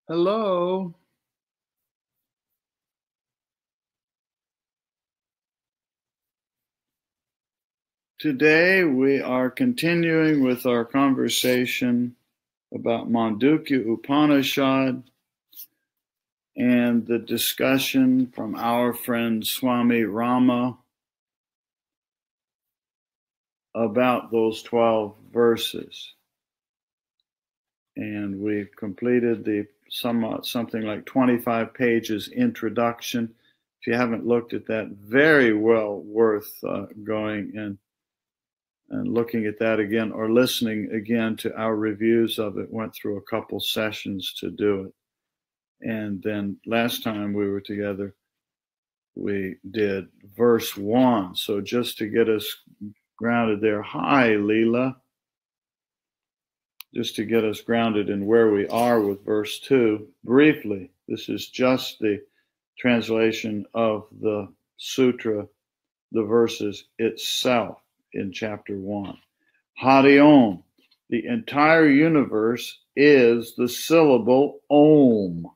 Hello. Today we are continuing with our conversation about Mandukya Upanishad and the discussion from our friend Swami Rama about those 12 verses. And we've completed the something like 25 pages introduction. If you haven't looked at that, very well worth going and looking at that again or listening again to our reviews of it. Went through a couple sessions to do it. And then last time we were together, we did verse 1. So just to get us grounded there. Hi, Leela. Just to get us grounded in where we are with verse 2. Briefly, this is just the translation of the sutra, the verses itself in chapter 1. Hari Om. The entire universe is the syllable Om.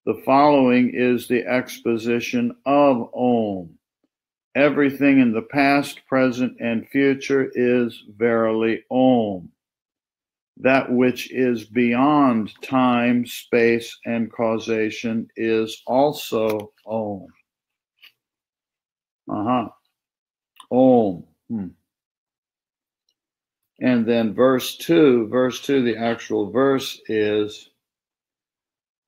The following is the exposition of Om. Everything in the past, present, and future is verily Om. That which is beyond time, space, and causation is also Om. Om. And then verse 2, the actual verse is,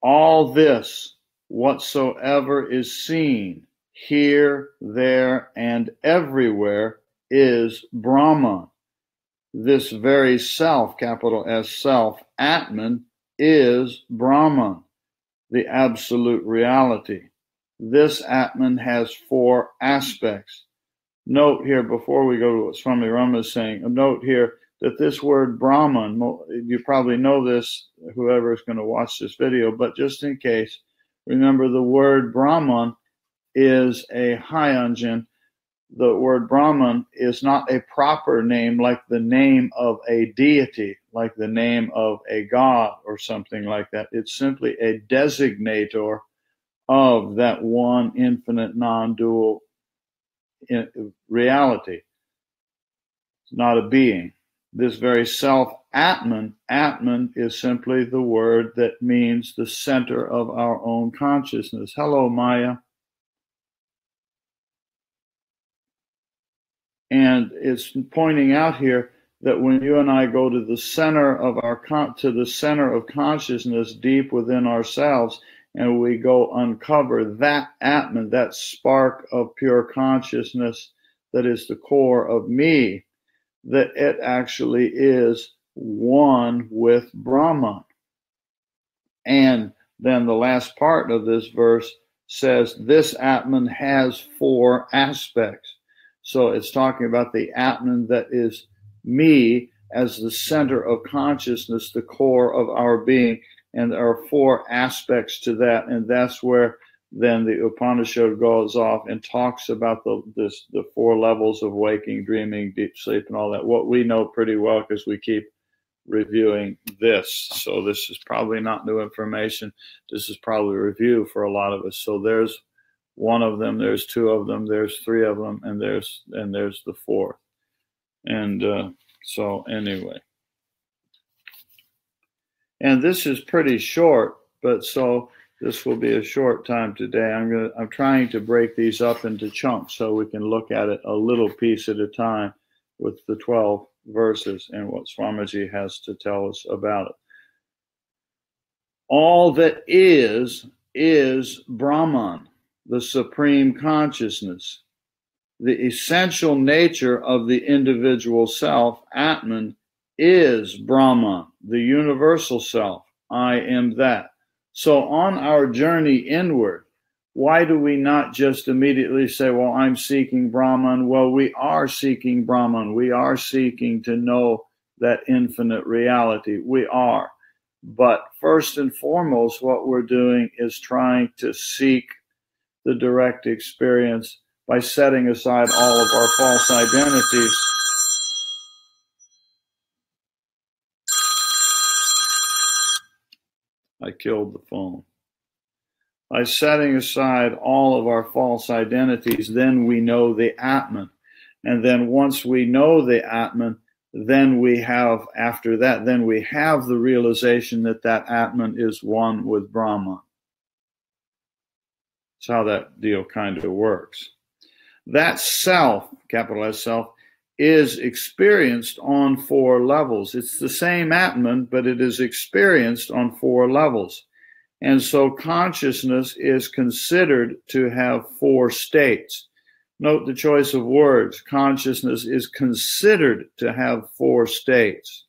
all this, whatsoever is seen, here, there, and everywhere, is Brahman. This very self, capital S self, Atman, is Brahman, the absolute reality. This Atman has 4 aspects. Note here, before we go to what Swami Rama is saying, note here that this word Brahman, you probably know this, whoever is going to watch this video, but just in case, remember the word Brahman is a Hyanjan. The word Brahman is not a proper name like the name of a deity, like the name of a god or something like that. It's simply a designator of that one infinite non-dual reality. It's not a being. This very self, Atman is simply the word that means the center of our own consciousness. Hello, Maya. And it's pointing out here that when you and I go to the center of consciousness deep within ourselves, and we go uncover that Atman, that spark of pure consciousness that is the core of me, that it actually is one with Brahman. And then the last part of this verse says this Atman has 4 aspects. So it's talking about the Atman that is me as the center of consciousness, the core of our being. And there are 4 aspects to that. And that's where then the Upanishad goes off and talks about the 4 levels of waking, dreaming, deep sleep, and all that. What we know pretty well because we keep reviewing this. So this is probably not new information. This is probably a review for a lot of us. So there's 1 of them, there's 2 of them, there's 3 of them, and there's the 4th. And so anyway. And this is pretty short, but so this will be a short time today. I'm trying to break these up into chunks so we can look at it a little piece at a time with the 12 verses and what Swamiji has to tell us about it. All that is Brahman, the supreme consciousness. The essential nature of the individual self, Atman, is Brahman, the universal self. I am that. So on our journey inward, why do we not just immediately say, well, I'm seeking Brahman? Well, we are seeking Brahman. We are seeking to know that infinite reality. We are. But first and foremost, what we're doing is trying to seek the direct experience by setting aside all of our false identities. I killed the phone. By setting aside all of our false identities, then we know the Atman. And then once we know the Atman, then we have, after that, then we have the realization that that Atman is one with Brahman. That's how that deal kind of works. That self, capital S self, is experienced on 4 levels. It's the same Atman, but it is experienced on 4 levels. And so consciousness is considered to have 4 states. Note the choice of words. Consciousness is considered to have 4 states.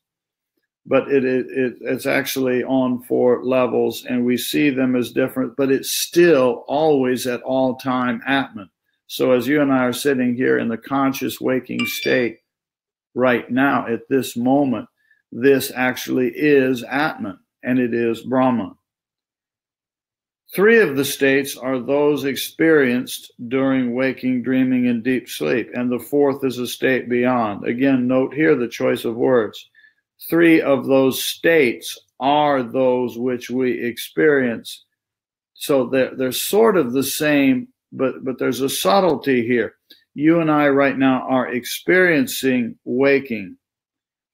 But it's actually on 4 levels, and we see them as different, but it's still always at all time Atman. So as you and I are sitting here in the conscious waking state right now, at this moment, this actually is Atman, and it is Brahman. 3 of the states are those experienced during waking, dreaming, and deep sleep, and the 4th is a state beyond. Again, note here the choice of words. 3 of those states are those which we experience. So they're sort of the same, but there's a subtlety here. You and I right now are experiencing waking,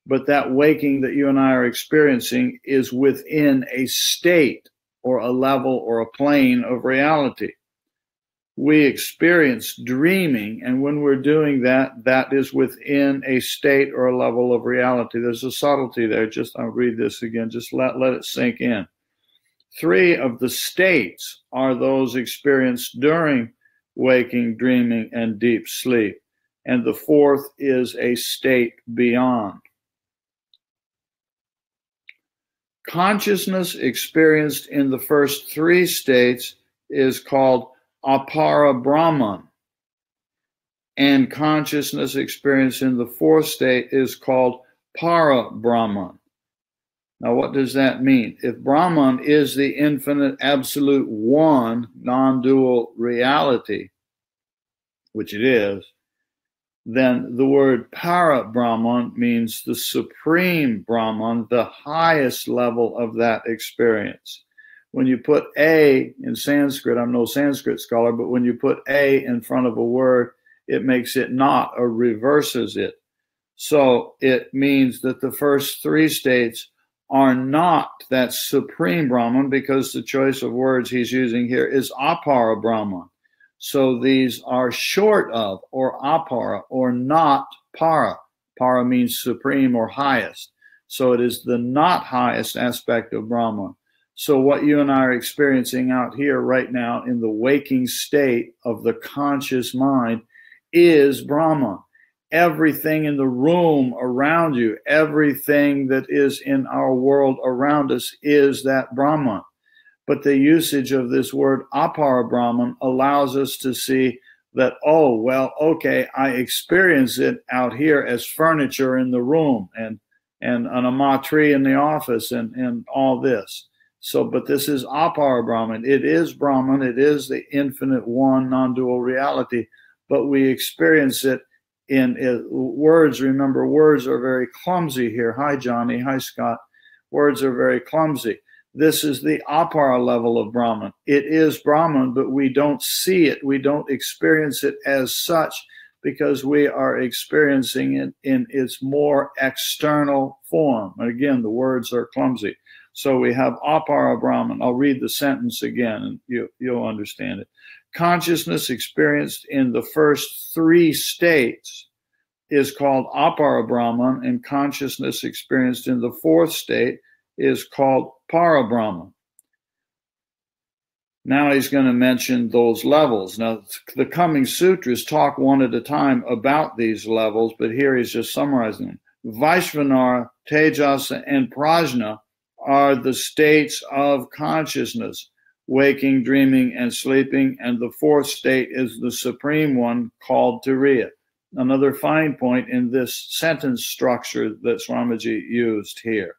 but that waking that you and I are experiencing is within a state or a level or a plane of reality. We experience dreaming, and when we're doing that, that is within a state or a level of reality. There's a subtlety there. I'll read this again. Just let it sink in. 3 of the states are those experienced during waking, dreaming, and deep sleep. And the 4th is a state beyond. Consciousness experienced in the first 3 states is called Apara Brahman. And consciousness experienced in the 4th state is called Para Brahman. Now, what does that mean? If Brahman is the infinite, absolute one, non-dual reality, which it is, then the word Para Brahman means the supreme Brahman, the highest level of that experience. When you put A in Sanskrit, I'm no Sanskrit scholar, but when you put A in front of a word, it makes it not or reverses it. So it means that the first 3 states are not that supreme Brahman, because the choice of words he's using here is Apara Brahman. So these are short of, or Apara, or not Para. Para means supreme or highest. So it is the not highest aspect of Brahman. So what you and I are experiencing out here right now in the waking state of the conscious mind is Brahman. Everything in the room around you, everything that is in our world around us is that Brahman. But the usage of this word Apara Brahman allows us to see that, oh, well, okay, I experience it out here as furniture in the room and an ama tree in the office and all this. So, but this is Apara Brahman. It is Brahman. It is the infinite one, non-dual reality. But we experience it in words. Remember, words are very clumsy here. Hi, Johnny. Hi, Scott. Words are very clumsy. This is the Apara level of Brahman. It is Brahman, but we don't see it. We don't experience it as such because we are experiencing it in its more external form. And again, the words are clumsy. So we have Apara Brahman. I'll read the sentence again and you'll understand it. Consciousness experienced in the first 3 states is called Apara Brahman, and consciousness experienced in the 4th state is called Para Brahman. Now he's going to mention those levels. Now, the coming sutras talk one at a time about these levels, but here he's just summarizing them. Vaishvanara, Tejasa, and Prajna are the states of consciousness, waking, dreaming, and sleeping, and the 4th state is the supreme one called Turiya. Another fine point in this sentence structure that Swamiji used here.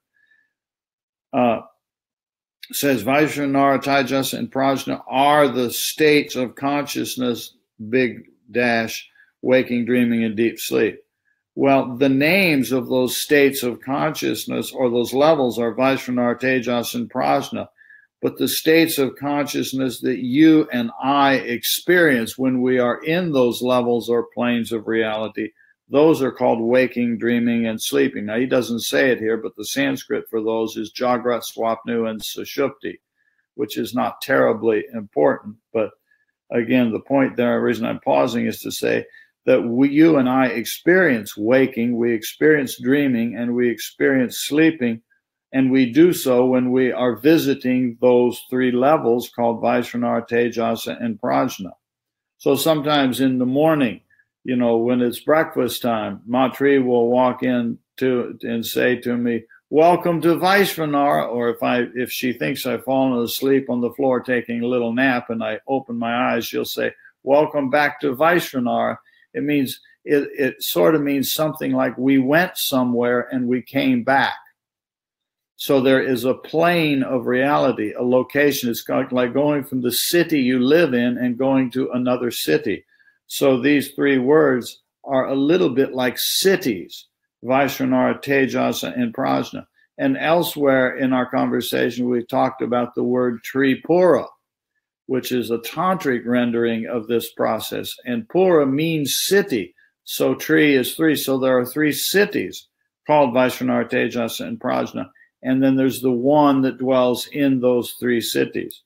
Says Vaishvanara, Taijasa, and Prajna are the states of consciousness, big dash, waking, dreaming, and deep sleep. Well, the names of those states of consciousness or those levels are Vaishvanara, Tejas, and Prajna. but the states of consciousness that you and I experience when we are in those levels or planes of reality, those are called waking, dreaming, and sleeping. Now, he doesn't say it here, but the Sanskrit for those is Jagrat, Swapnu, and Sushupti, which is not terribly important. But again, the point there, the reason I'm pausing is to say that you and I experience waking, we experience dreaming, and we experience sleeping. And we do so when we are visiting those three levels called Vaishnara, Tejasa, and Prajna. So sometimes in the morning, you know, when it's breakfast time, Matri will walk in and say to me, "Welcome to Vaishnara," or if she thinks I've fallen asleep on the floor taking a little nap and I open my eyes, she'll say, "Welcome back to Vaishnara." It means, it sort of means something like we went somewhere and we came back. So there is a plane of reality, a location. It's like going from the city you live in and going to another city. So these three words are a little bit like cities, Vaishnara, Tejasa, and Prajna. And elsewhere in our conversation, we talked about the word Tripura, which is a tantric rendering of this process. And Pura means city. So Tri is three. So there are three cities called Vaishnara, Tejasa, and Prajna. And then there's the one that dwells in those three cities.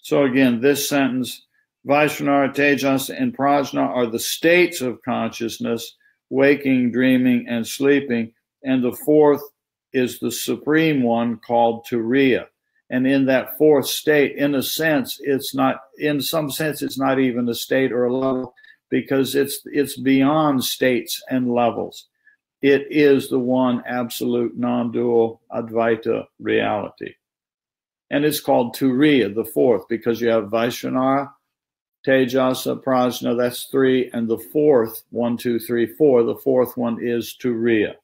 So again, this sentence, Vaishnara, Tejasa, and Prajna are the states of consciousness, waking, dreaming, and sleeping. And the fourth is the supreme one called Turiya. And in that fourth state, in a sense, it's not, in some sense, it's not even a state or a level, because it's beyond states and levels. It is the one absolute non-dual Advaita reality. And it's called Turiya, the fourth, because you have Vaishnara, Tejasa, Prajna, that's three, and the fourth, 1, 2, 3, 4, the fourth one is Turiya.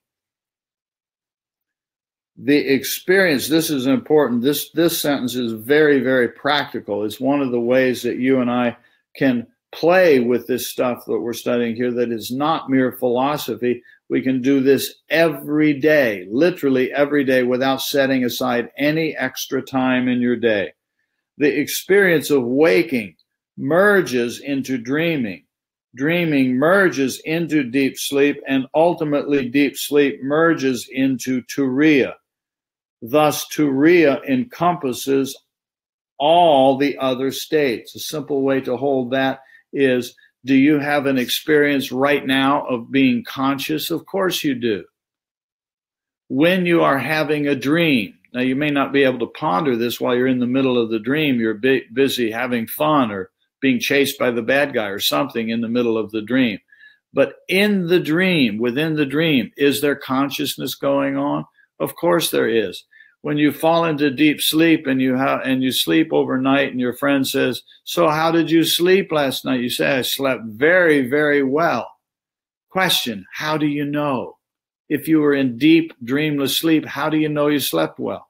The experience, this is important, this sentence is very, very practical. It's one of the ways that you and I can play with this stuff that we're studying here that is not mere philosophy. We can do this every day, literally every day, without setting aside any extra time in your day. The experience of waking merges into dreaming. Dreaming merges into deep sleep, and ultimately deep sleep merges into Turiya. Thus, Turiya encompasses all the other states. A simple way to hold that is, do you have an experience right now of being conscious? Of course you do. When you are having a dream, now you may not be able to ponder this while you're in the middle of the dream. You're busy having fun or being chased by the bad guy or something in the middle of the dream. But in the dream, within the dream, is there consciousness going on? Of course there is. When you fall into deep sleep and you sleep overnight and your friend says, "So how did you sleep last night?" You say, "I slept very, very well." Question, how do you know? If you were in deep dreamless sleep, how do you know you slept well?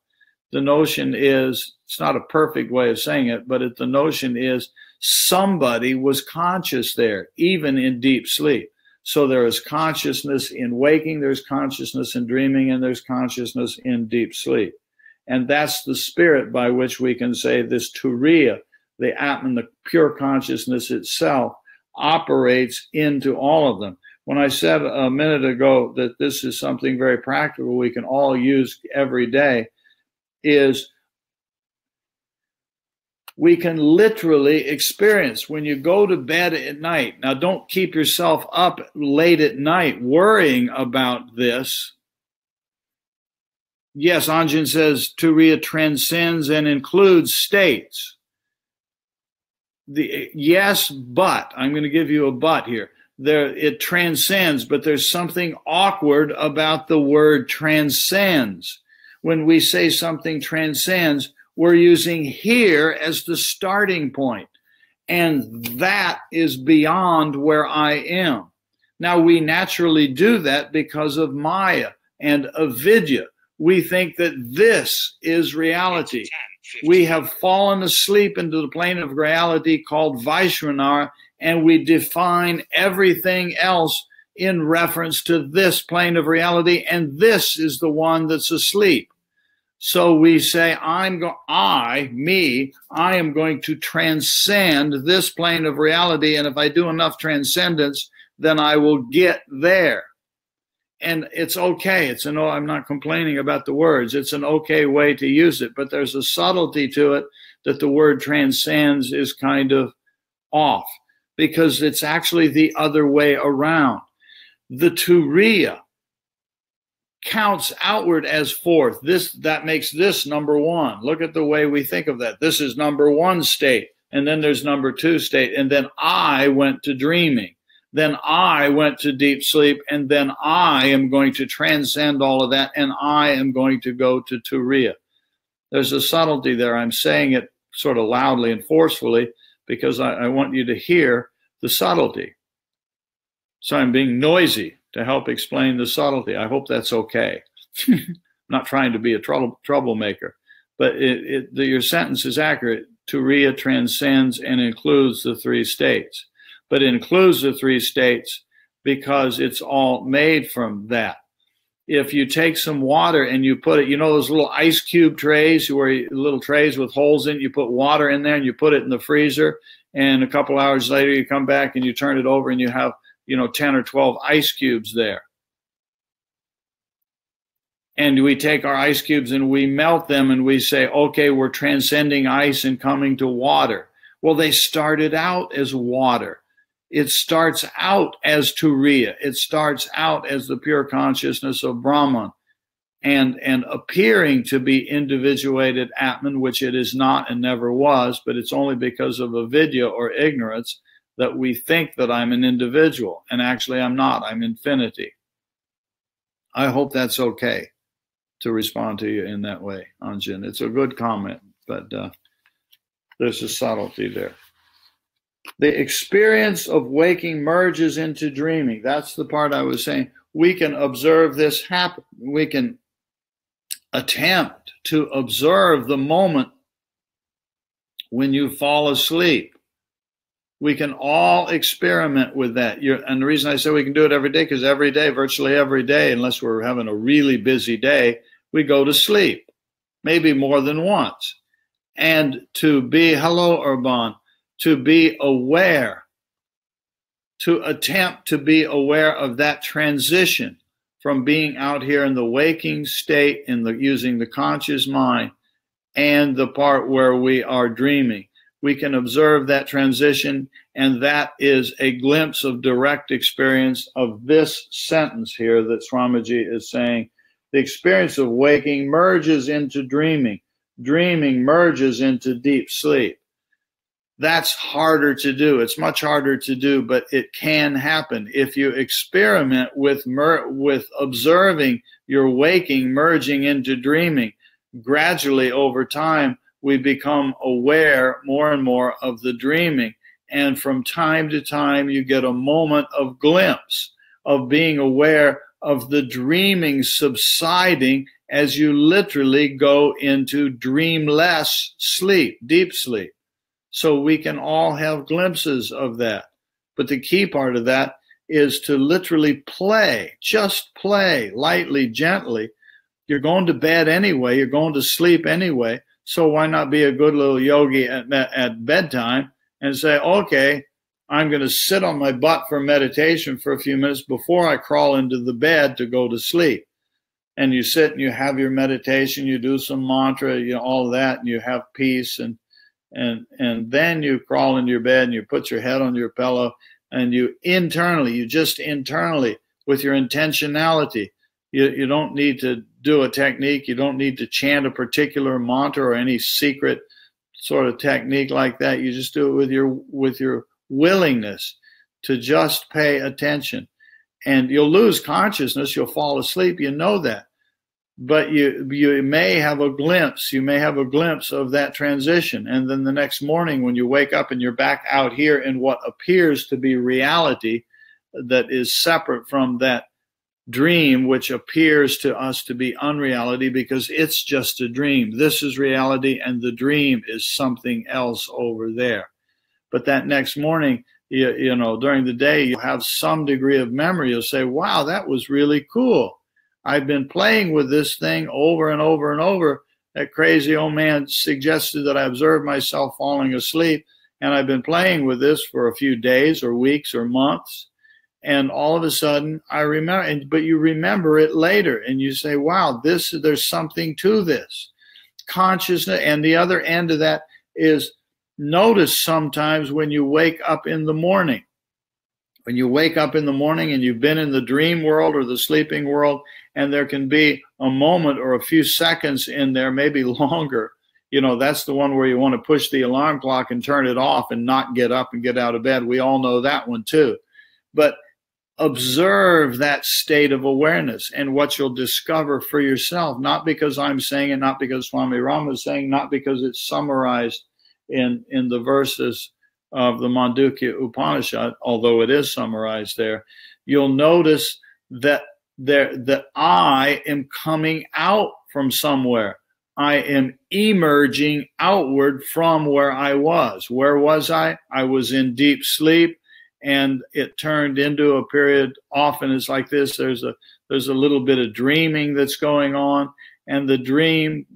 The notion is, it's not a perfect way of saying it, but the notion is somebody was conscious there, even in deep sleep. So there is consciousness in waking, there's consciousness in dreaming, and there's consciousness in deep sleep. And that's the spirit by which we can say this Turiya, the Atman, the pure consciousness itself, operates into all of them. When I said a minute ago that this is something very practical we can all use every day, is we can literally experience when you go to bed at night. Now, don't keep yourself up late at night worrying about this. Yes, Anjan says Turiya transcends and includes states. Yes, but, I'm going to give you a but here. It transcends, but there's something awkward about the word transcends. When we say something transcends, we're using here as the starting point. And that is beyond where I am. Now, we naturally do that because of Maya and avidya. We think that this is reality. We have fallen asleep into the plane of reality called Vaishnara, and we define everything else in reference to this plane of reality, and this is the one that's asleep. So we say, I am going to transcend this plane of reality. And if I do enough transcendence, then I will get there. And it's okay. I'm not complaining about the words. It's an okay way to use it, but there's a subtlety to it that the word transcends is kind of off, because it's actually the other way around. The turiya counts outward as fourth. That makes this number one. Look at the way we think of that. This is number one state, and then there's number two state, and then I went to dreaming. Then I went to deep sleep, and then I am going to transcend all of that, and I am going to go to turiya. There's a subtlety there. I'm saying it sort of loudly and forcefully because I want you to hear the subtlety. So I'm being noisy to help explain the subtlety. I hope that's okay. I'm not trying to be a troublemaker, but your sentence is accurate. Turiya transcends and includes the three states, but includes the three states because it's all made from that. If you take some water and you put it, those little ice cube trays, little trays with holes in it, you put water in there and you put it in the freezer, and a couple hours later you come back and you turn it over and you have 10 or 12 ice cubes there. And we take our ice cubes and we melt them and we say, okay, we're transcending ice and coming to water. Well, they started out as water. It starts out as turiya. It starts out as the pure consciousness of Brahman and appearing to be individuated Atman, which it is not and never was, but it's only because of avidya or ignorance that we think that I'm an individual, and actually I'm not. I'm infinity. I hope that's okay to respond to you in that way, Anjin. It's a good comment, but there's a subtlety there. The experience of waking merges into dreaming. That's the part I was saying. We can observe this happen. We can attempt to observe the moment when you fall asleep. We can all experiment with that. And the reason I say we can do it every day, because every day, virtually every day, unless we're having a really busy day, we go to sleep, maybe more than once. And to be, hello, Urban, to be aware, to attempt to be aware of that transition from being out here in the waking state, using the conscious mind, and the part where we are dreaming. We can observe that transition, and that is a glimpse of direct experience of this sentence here that Swamiji is saying. The experience of waking merges into dreaming. Dreaming merges into deep sleep. That's harder to do. It's much harder to do, but it can happen. If you experiment with observing your waking merging into dreaming, gradually over time, we become aware more and more of the dreaming. And from time to time, you get a moment of glimpse of being aware of the dreaming subsiding as you literally go into dreamless sleep, deep sleep. So we can all have glimpses of that. But the key part of that is to literally play, just play lightly, gently. You're going to bed anyway. You're going to sleep anyway. So why not be a good little yogi at bedtime and say, okay, I'm going to sit on my butt for meditation for a few minutes before I crawl into the bed to go to sleep. And you sit and you have your meditation, you do some mantra, all of that, and you have peace. And then you crawl into your bed and you put your head on your pillow and you just internally, with your intentionality, you don't need to do a technique. You don't need to chant a particular mantra or any secret sort of technique like that. You just do it with your willingness to just pay attention. And you'll lose consciousness. You'll fall asleep. You know that. But you may have a glimpse. You may have a glimpse of that transition. And then the next morning when you wake up and you're back out here in what appears to be reality that is separate from that dream, which appears to us to be unreality because it's just a dream. This is reality and the dream is something else over there. But that next morning, during the day, you have some degree of memory. You'll say, wow, that was really cool. I've been playing with this thing over and over and over, that crazy old man suggested that I observe myself falling asleep. And I've been playing with this for a few days or weeks or months. And all of a sudden I remember, but you remember it later and you say, wow, there's something to this consciousness. And the other end of that is, notice sometimes when you wake up in the morning. When you wake up in the morning and you've been in the dream world or the sleeping world, and there can be a moment or a few seconds in there, maybe longer. You know, that's the one where you want to push the alarm clock and turn it off and not get up and get out of bed. We all know that one too. But observe that state of awareness and what you'll discover for yourself, not because I'm saying it, not because Swami Rama is saying, not because it's summarized in the verses of the Mandukya Upanishad, although it is summarized there. You'll notice that I am coming out from somewhere. I am emerging outward from where I was. Where was I? I was in deep sleep, and it turned into a period. Often it's like this. There's a little bit of dreaming that's going on, and the dream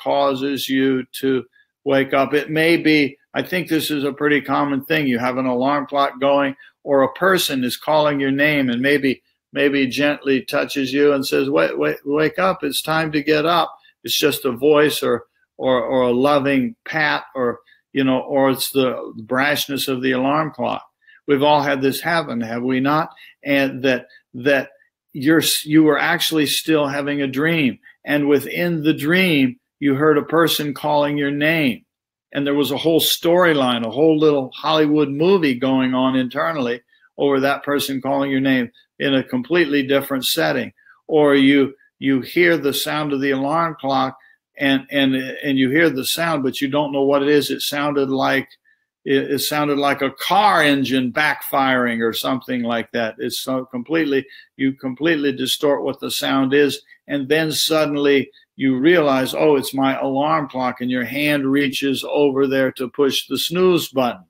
causes you to wake up. It may be, I think this is a pretty common thing. You have an alarm clock going, or a person is calling your name and maybe gently touches you and says, wake up, it's time to get up. It's just a voice or a loving pat, or it's the brashness of the alarm clock. We've all had this happen, have we not? And that you were actually still having a dream, and within the dream you heard a person calling your name, and there was a whole storyline, a whole little Hollywood movie going on internally over that person calling your name in a completely different setting. Or you hear the sound of the alarm clock, and you hear the sound, but you don't know what it is. It sounded like a car engine backfiring or something like that. It's so you completely distort what the sound is, and then suddenly you realize, oh, it's my alarm clock, and your hand reaches over there to push the snooze button.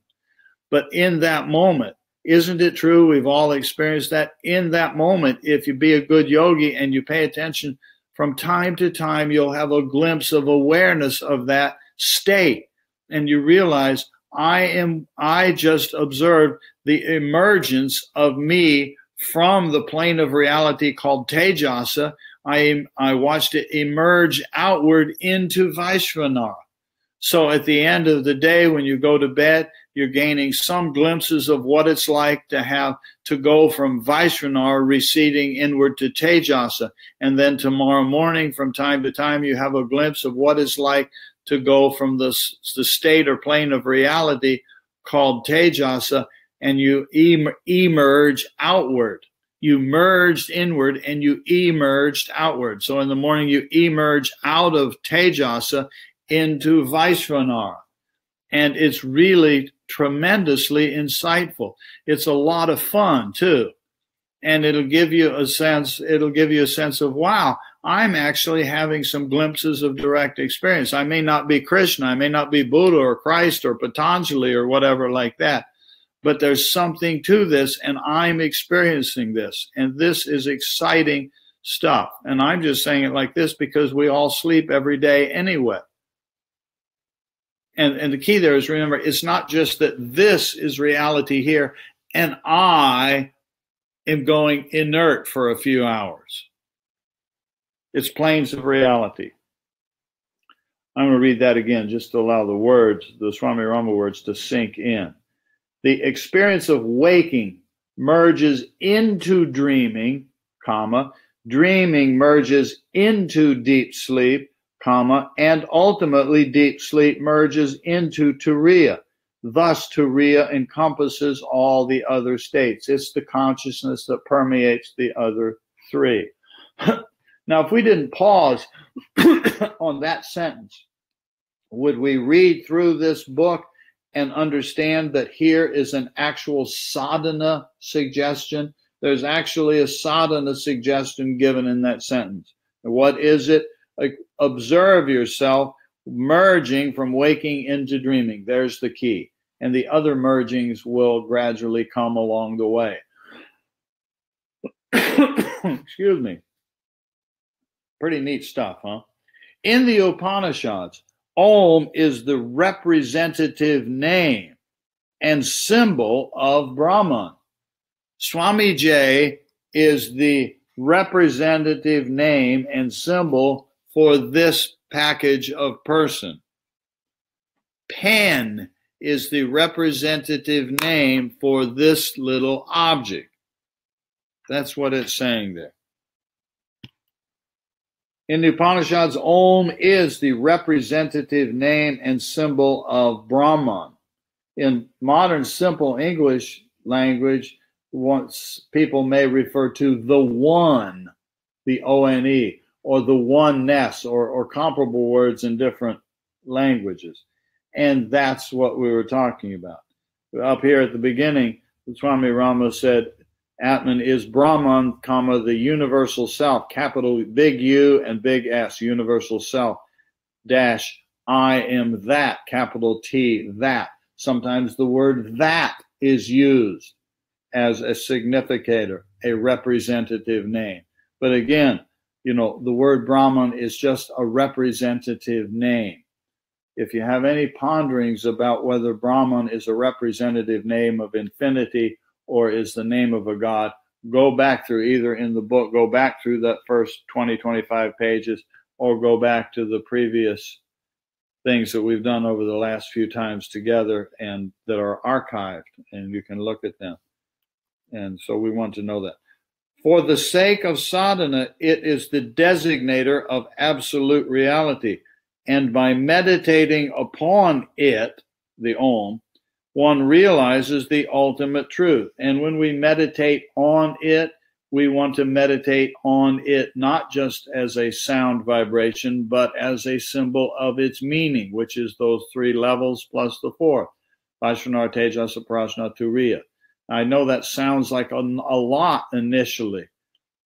But in that moment, isn't it true? We've all experienced that. In that moment, if you be a good yogi and you pay attention, from time to time, you'll have a glimpse of awareness of that state. And you realize, I just observed the emergence of me from the plane of reality called Tejasa. I watched it emerge outward into Vaishvanara. So at the end of the day, when you go to bed, you're gaining some glimpses of what it's like to go from Vaishvanara receding inward to Tejasa. And then tomorrow morning, from time to time, you have a glimpse of what it's like to go from the state or plane of reality called Tejasa, and you emerge outward. You merged inward and you emerged outward. So in the morning, you emerge out of Tejasa into Vaishvanara. And it's really tremendously insightful. It's a lot of fun too. And it'll give you a sense of, wow, I'm actually having some glimpses of direct experience. I may not be Krishna, I may not be Buddha or Christ or Patanjali or whatever like that, but there's something to this, and I'm experiencing this. And this is exciting stuff. And I'm just saying it like this because we all sleep every day anyway. And the key there is, remember, it's not just that this is reality here and I am going inert for a few hours. It's planes of reality. I'm going to read that again just to allow the Swami Rama words to sink in. The experience of waking merges into dreaming, dreaming merges into deep sleep, and ultimately deep sleep merges into Turiya. Thus, Turiya encompasses all the other states. It's the consciousness that permeates the other three. Now, if we didn't pause on that sentence, would we read through this book and understand that here is an actual sadhana suggestion? There's actually a sadhana suggestion given in that sentence. What is it? Observe yourself merging from waking into dreaming. There's the key. And the other mergings will gradually come along the way. Excuse me. Pretty neat stuff, huh? In the Upanishads, Om is the representative name and symbol of Brahman. Swami J is the representative name and symbol for this package of person. Pen is the representative name for this little object. That's what it's saying there. In the Upanishads, Om is the representative name and symbol of Brahman. In modern simple English language, people may refer to the one, the O-N-E, or the oneness, or comparable words in different languages. And that's what we were talking about. Up here at the beginning, Swami Rama said, Atman is Brahman, comma, the universal self, capital big U and big S, universal self, dash, I am that, capital T, that. Sometimes the word that is used as a significator, a representative name. But again, you know, the word Brahman is just a representative name. If you have any ponderings about whether Brahman is a representative name of infinity or is the name of a god, go back through either in the book, go back through that first 20, 25 pages, or go back to the previous things that we've done over the last few times together and that are archived, and you can look at them. And so we want to know that. For the sake of sadhana, it is the designator of absolute reality. And by meditating upon it, the Om, one realizes the ultimate truth. And when we meditate on it, we want to meditate on it not just as a sound vibration, but as a symbol of its meaning, which is those three levels plus the fourth, Vaishvanara, Tejasa, Prajna, Turiya. I know that sounds like a lot initially,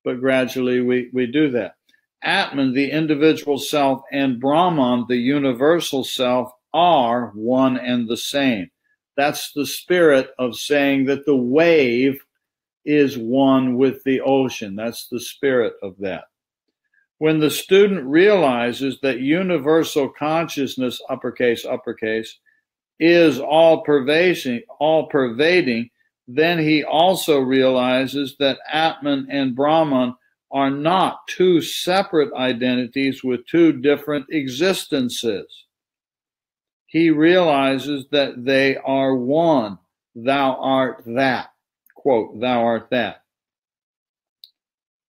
but gradually we do that. Atman, the individual self, and Brahman, the universal self, are one and the same. That's the spirit of saying that the wave is one with the ocean. That's the spirit of that. When the student realizes that universal consciousness, uppercase, is all pervading, then he also realizes that Atman and Brahman are not two separate identities with two different existences. He realizes that they are one. Thou art that. Quote, thou art that.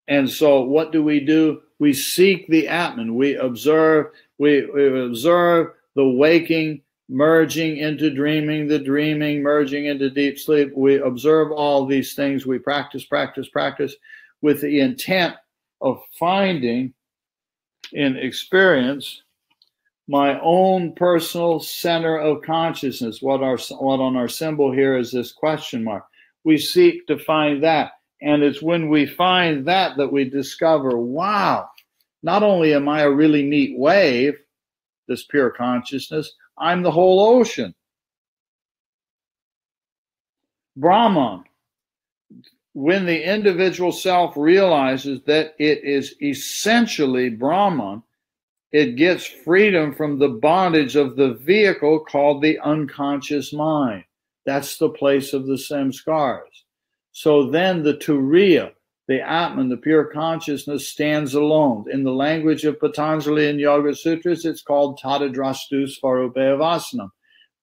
And so what do? We seek the Atman. We observe the waking merging into dreaming, the dreaming merging into deep sleep. We observe all these things. We practice with the intent of finding in experience my own personal center of consciousness. What on our symbol here is this question mark. We seek to find that. And it's when we find that we discover, wow, not only am I a really neat wave, this pure consciousness, I'm the whole ocean. Brahman, when the individual self realizes that it is essentially Brahman, it gets freedom from the bondage of the vehicle called the unconscious mind. That's the place of the samskaras. So then the Turiya, the Atman, the pure consciousness, stands alone. In the language of Patanjali and Yoga Sutras, it's called Tadadrastu Svarupavasanam.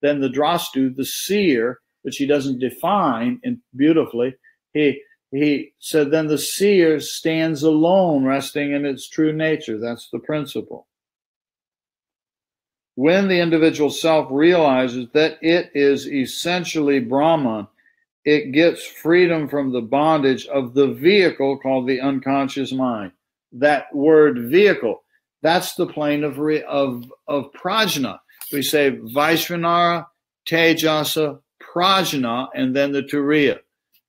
Then the Drastu, the seer, which he doesn't define beautifully, he said then the seer stands alone, resting in its true nature. That's the principle. When the individual self realizes that it is essentially Brahman, it gets freedom from the bondage of the vehicle called the unconscious mind. That word vehicle, that's the plane of prajna. We say Vaishvanara, Tejasa, Prajna, and then the Turiya.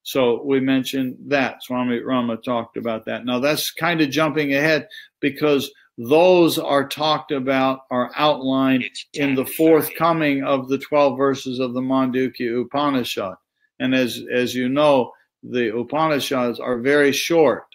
So we mentioned that. Swami Rama talked about that. Now that's kind of jumping ahead because those are talked about, are outlined in the forthcoming of the 12 verses of the Mandukya Upanishad. And as you know, the Upanishads are very short.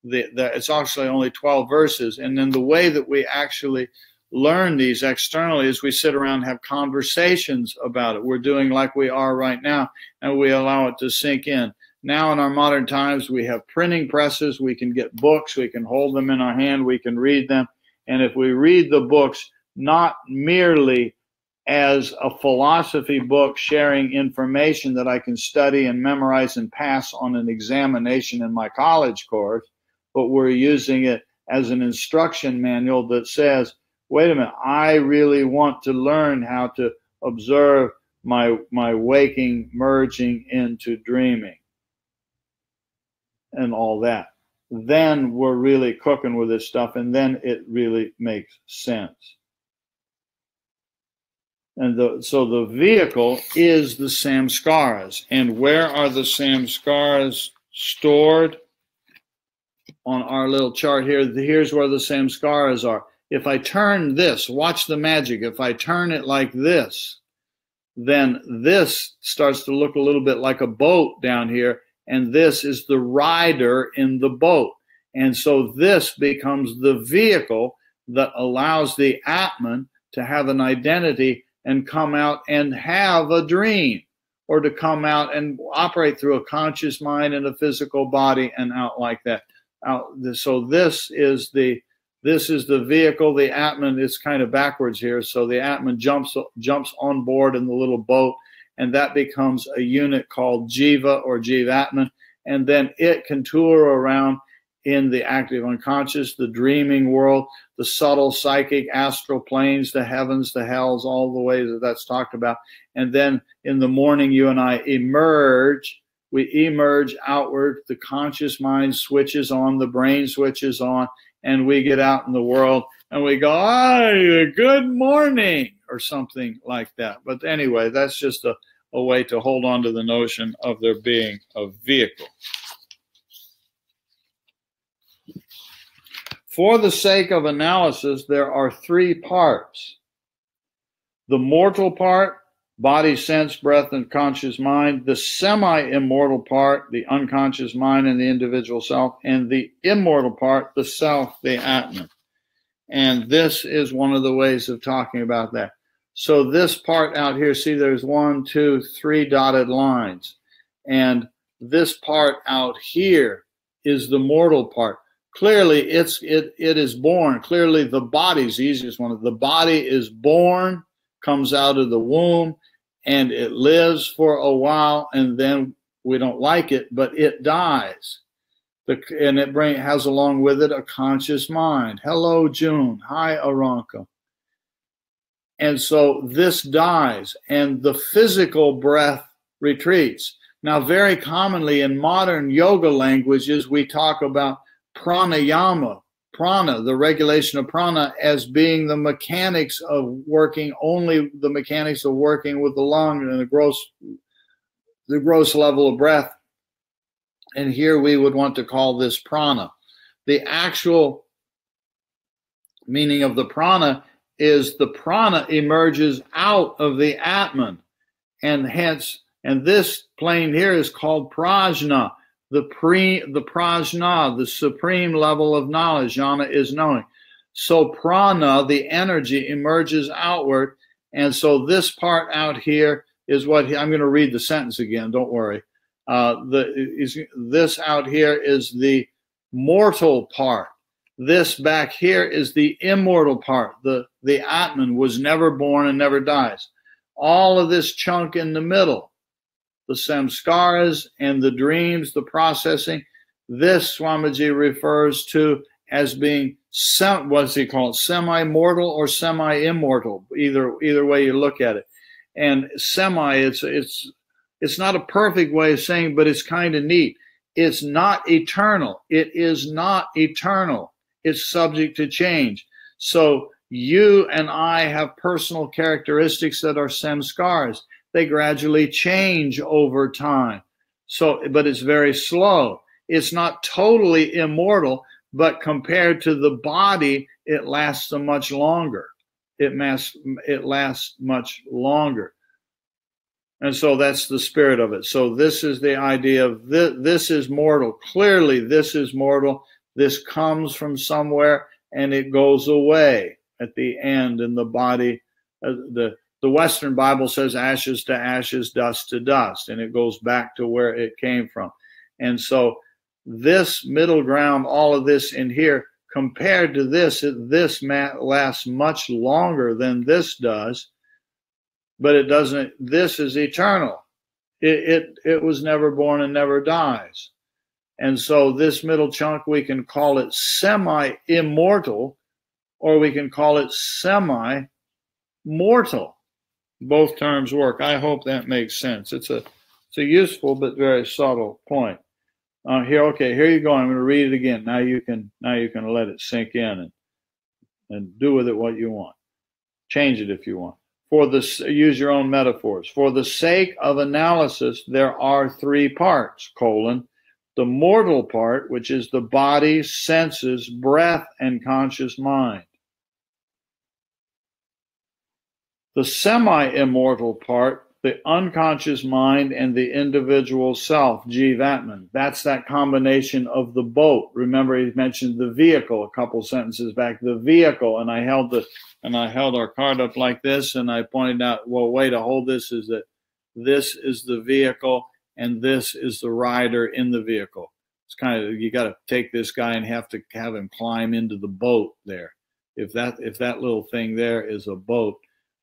it's actually only 12 verses. And then the way that we actually learn these externally is we sit around and have conversations about it. We're doing like we are right now, and we allow it to sink in. Now in our modern times, we have printing presses. We can get books. We can hold them in our hand. We can read them. And if we read the books, not merely as a philosophy book sharing information that I can study and memorize and pass on an examination in my college course, but we're using it as an instruction manual that says, wait a minute, I really want to learn how to observe my waking merging into dreaming and all that. Then we're really cooking with this stuff, and then it really makes sense. And so the vehicle is the samskaras. And where are the samskaras stored? On our little chart here, here's where the samskaras are. If I turn this, watch the magic. If I turn it like this, then this starts to look a little bit like a boat down here, and this is the rider in the boat. And so this becomes the vehicle that allows the Atman to have an identity and come out and have a dream, or to come out and operate through a conscious mind and a physical body and out like that. So this is the vehicle. The Atman is kind of backwards here. So the Atman jumps on board in the little boat, and that becomes a unit called Jiva or Jivatman. And then it can tour around in the active unconscious, the dreaming world, the subtle psychic astral planes, the heavens, the hells, all the ways that that's talked about. And then in the morning, you and I emerge. We emerge outward. The conscious mind switches on, the brain switches on, and we get out in the world and we go, "Hi, good morning," or something like that. But anyway, that's just a way to hold on to the notion of there being a vehicle. For the sake of analysis, there are three parts. The mortal part, body, sense, breath, and conscious mind. The semi-immortal part, the unconscious mind and the individual self. And the immortal part, the self, the Atman. And this is one of the ways of talking about that. So this part out here, see there's 1, 2, 3 dotted lines. And this part out here is the mortal part. Clearly, it is born. Clearly, the body's the easiest one. The body is born, comes out of the womb, and it lives for a while, and then we don't like it, but it dies. And it has along with it a conscious mind. Hello, June. Hi, Aranka. And so this dies, and the physical breath retreats. Now, very commonly in modern yoga languages, we talk about pranayama, prana, the regulation of prana, as being the mechanics of working, only the mechanics of working with the lung and the gross level of breath. And here we would want to call this prana. The actual meaning of the prana is the prana emerges out of the Atman, and hence, and this plane here is called prajna. The prajna, the supreme level of knowledge. Jhana is knowing. So prana, the energy, emerges outward. And so this part out here is what I'm going to read the sentence again. Don't worry. This out here is the mortal part. This back here is the immortal part. The Atman was never born and never dies. All of this chunk in the middle, the samskaras and the dreams, the processing, this Swamiji refers to as being, what's he called, semi-mortal or semi-immortal, either way you look at it. And semi, it's not a perfect way of saying, but it's kind of neat. It's not eternal. It is not eternal. It's subject to change. So you and I have personal characteristics that are samskaras. They gradually change over time. So, but it's very slow. It's not totally immortal, but compared to the body, it lasts much longer. It lasts much longer. And so that's the spirit of it. So this is the idea of this is mortal. Clearly, this is mortal. This comes from somewhere and it goes away at the end in the body. The Western Bible says ashes to ashes, dust to dust, and it goes back to where it came from. And so this middle ground, all of this in here, compared to this lasts much longer than this does, but it doesn't. This is eternal. It was never born and never dies. And so this middle chunk, we can call it semi-immortal, or we can call it semi-mortal. Both terms work. I hope that makes sense. It's a useful but very subtle point. Here you go. I'm going to read it again. Now you can let it sink in and do with it what you want. Change it if you want. Use your own metaphors. For the sake of analysis, there are three parts, the mortal part, which is the body, senses, breath, and conscious mind. The semi-immortal part, the unconscious mind and the individual self, Jivatman. That's that combination of the boat. Remember, he mentioned the vehicle a couple sentences back. The vehicle, and I held our card up like this, and I pointed out, well, way to hold this is that this is the vehicle, and this is the rider in the vehicle. It's kind of, you got to take this guy and have him climb into the boat there. If that little thing there is a boat,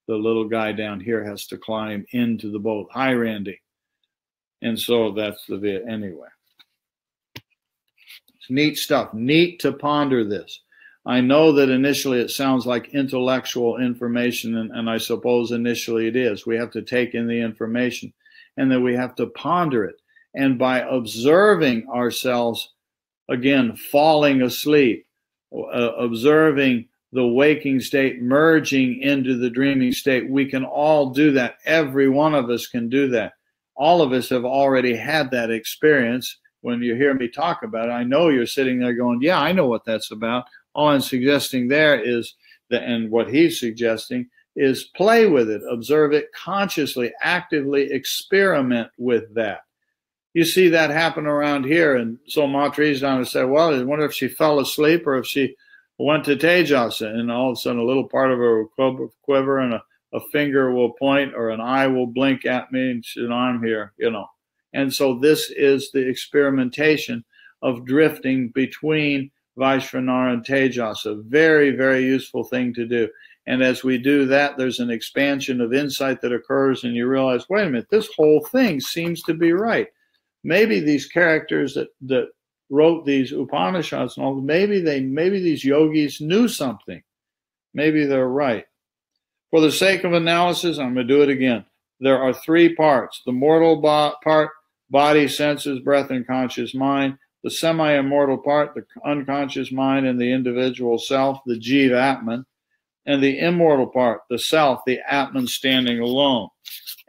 the little guy down here has to climb into the boat. Hi, Randy. And so that's anyway. It's neat stuff. Neat to ponder this. I know that initially it sounds like intellectual information, and I suppose initially it is. We have to take in the information, and then we have to ponder it. And by observing ourselves, again, falling asleep, observing the waking state merging into the dreaming state, we can all do that. Every one of us can do that. All of us have already had that experience. When you hear me talk about it, I know you're sitting there going, yeah, I know what that's about. All I'm suggesting there is that, and what he's suggesting is play with it, observe it consciously, actively experiment with that. You see that happen around here. And so Maitreya's down and said, well, I wonder if she fell asleep or if she went to Tejasa, and all of a sudden a little part of her will quiver and a finger will point or an eye will blink at me and she said, I'm here, And so this is the experimentation of drifting between Vaishvanara and Tejasa. Very, very useful thing to do. And as we do that, there's an expansion of insight that occurs, and you realize, wait a minute, this whole thing seems to be right. Maybe these characters that wrote these Upanishads and all, maybe these yogis knew something. Maybe they're right. For the sake of analysis, I'm going to do it again. There are three parts: the mortal part, body, senses, breath, and conscious mind; the semi-immortal part, the unconscious mind and the individual self, the Jivatman; and the immortal part, the self, the Atman standing alone.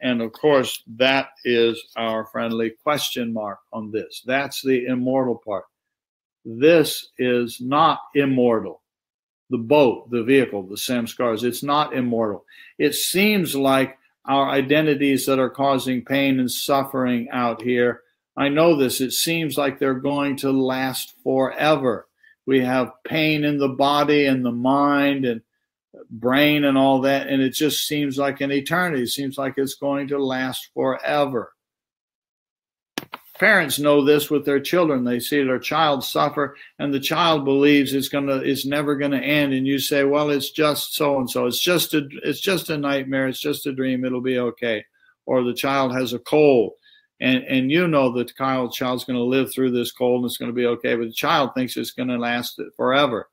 And of course, that is our friendly question mark on this. That's the immortal part. This is not immortal. The boat, the vehicle, the samskars, it's not immortal. It seems like our identities that are causing pain and suffering out here, I know this, it seems like they're going to last forever. We have pain in the body and the mind and brain and all that, and it just seems like an eternity. It seems like it's going to last forever. Parents know this with their children. They see their child suffer, and the child believes it's never going to end. And you say, "Well, it's just so and so. It's just a nightmare. It's just a dream. It'll be okay." Or the child has a cold, and you know that the child's going to live through this cold and it's going to be okay. But the child thinks it's going to last forever.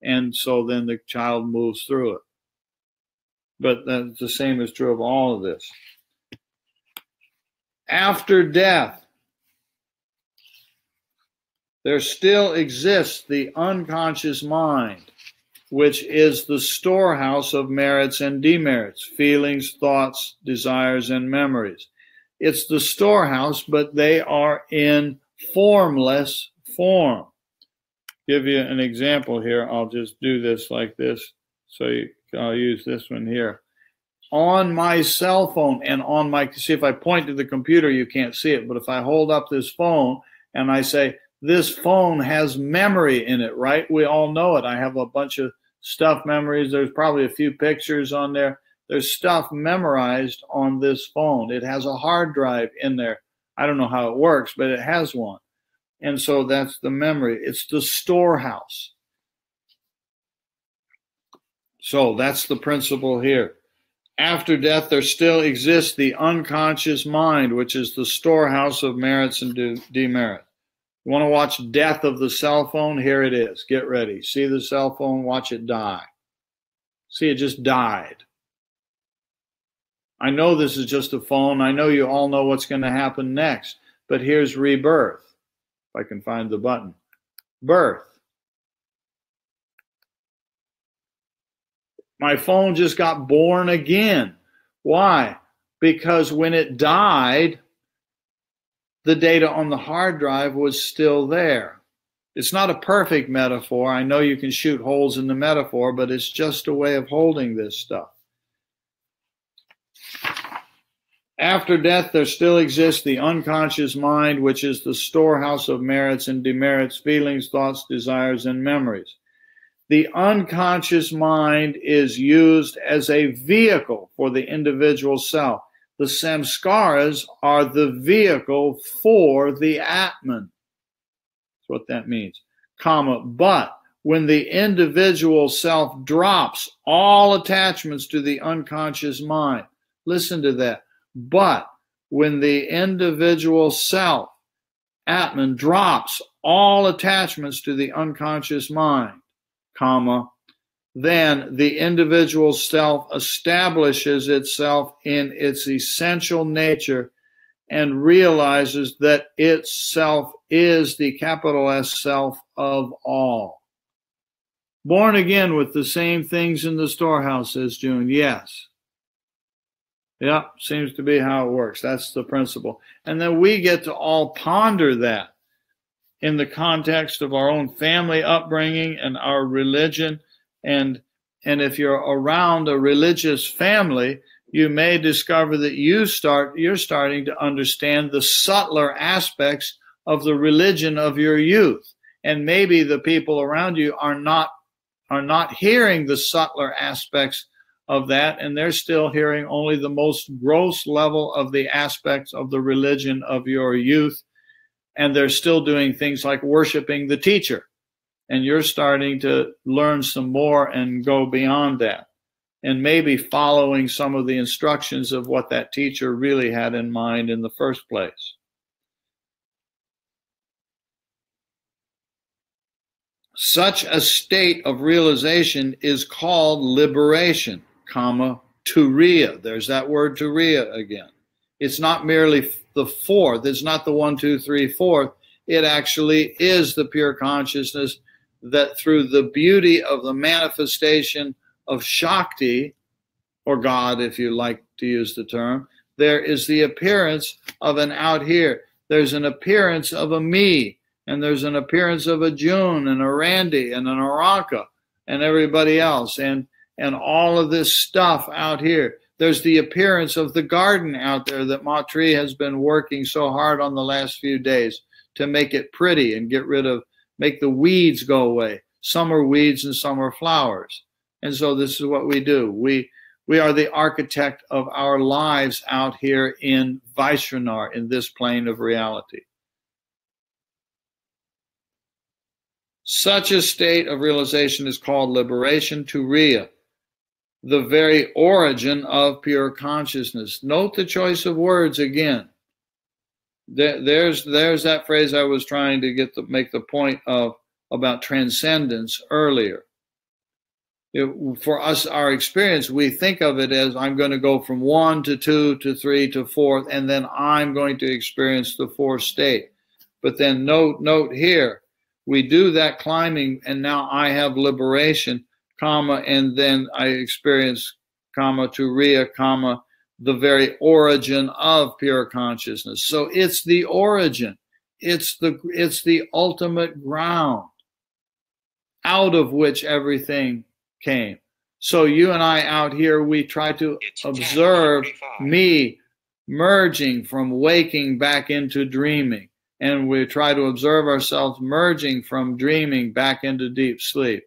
And so then the child moves through it. But the same is true of all of this. After death, there still exists the unconscious mind, which is the storehouse of merits and demerits, feelings, thoughts, desires, and memories. It's the storehouse, but they are in formless form. Give you an example here. I'll just do this like this. I'll use this one here. On my cell phone and see if I point to the computer, you can't see it. But if I hold up this phone and I say, this phone has memory in it, right? We all know it. I have a bunch of stuff memories. There's probably a few pictures on there. There's stuff memorized on this phone. It has a hard drive in there. I don't know how it works, but it has one. And so that's the memory. It's the storehouse. So that's the principle here. After death, there still exists the unconscious mind, which is the storehouse of merits and demerits. You want to watch death of the cell phone? Here it is. Get ready. See the cell phone, watch it die. See, it just died. I know this is just a phone. I know you all know what's going to happen next. But here's rebirth. If I can find the button. Birth. My phone just got born again. Why? Because when it died, the data on the hard drive was still there. It's not a perfect metaphor. I know you can shoot holes in the metaphor, but it's just a way of holding this stuff. After death, there still exists the unconscious mind, which is the storehouse of merits and demerits, feelings, thoughts, desires, and memories. The unconscious mind is used as a vehicle for the individual self. The samskaras are the vehicle for the Atman. That's what that means. But when the individual self drops all attachments to the unconscious mind, listen to that. But when the individual self, Atman, drops all attachments to the unconscious mind, then the individual self establishes itself in its essential nature and realizes that itself is the capital S self of all. Born again with the same things in the storehouse, says June. Yes. Yeah, seems to be how it works. That's the principle. And then we get to all ponder that in the context of our own family upbringing and our religion. And if you're around a religious family, you may discover that you're starting to understand the subtler aspects of the religion of your youth. And maybe the people around you are not hearing the subtler aspects of that, and they're still hearing only the most gross level of the aspects of the religion of your youth. And they're still doing things like worshiping the teacher. And you're starting to learn some more and go beyond that. And maybe following some of the instructions of what that teacher really had in mind in the first place. Such a state of realization is called liberation, turiya. There's that word turiya again. It's not merely the fourth. It's not the 1, 2, 3, 4th. It actually is the pure consciousness that through the beauty of the manifestation of Shakti, or God, if you like to use the term, there is the appearance of an out here. There's an appearance of a me, and there's an appearance of a June and a Randy and an Aranka and everybody else, and all of this stuff out here. There's the appearance of the garden out there that Matri has been working so hard on the last few days to make it pretty and make the weeds go away. Some are weeds and some are flowers. And so this is what we do. We are the architect of our lives out here in Vaishnavar, in this plane of reality. Such a state of realization is called liberation, turiya, the very origin of pure consciousness. Note the choice of words again. There's that phrase I was trying to make the point of about transcendence earlier. For us, our experience, we think of it as I'm going to go from 1 to 2 to 3 to 4, and then I'm going to experience the fourth state. But then note here, we do that climbing, and now I have liberation, and then I experience, turiya, the very origin of pure consciousness. So it's the origin. It's the ultimate ground out of which everything came. So you and I out here, we try to observe me merging from waking back into dreaming. and we try to observe ourselves merging from dreaming back into deep sleep.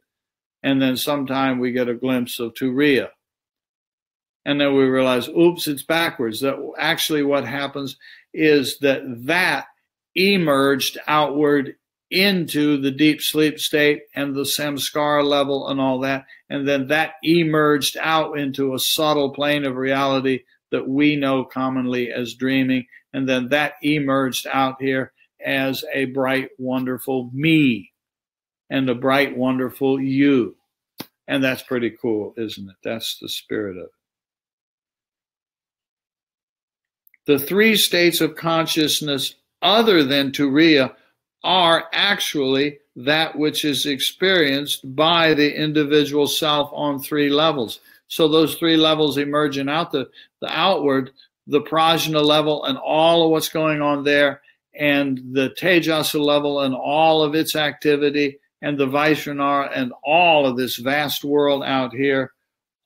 And then sometime we get a glimpse of Turiya. And then we realize, oops, it's backwards. That actually what happens is that emerged outward into the deep sleep state and the samskara level and all that. And then that emerged out into a subtle plane of reality that we know commonly as dreaming. And then that emerged out here as a bright, wonderful me and a bright, wonderful you. And that's pretty cool, isn't it? That's the spirit of it. The three states of consciousness other than Turiya are actually that which is experienced by the individual self on three levels. So those three levels emerging out the outward, the prajna level and all of what's going on there, and the tejasa level and all of its activity, and the Vaishnara and all of this vast world out here,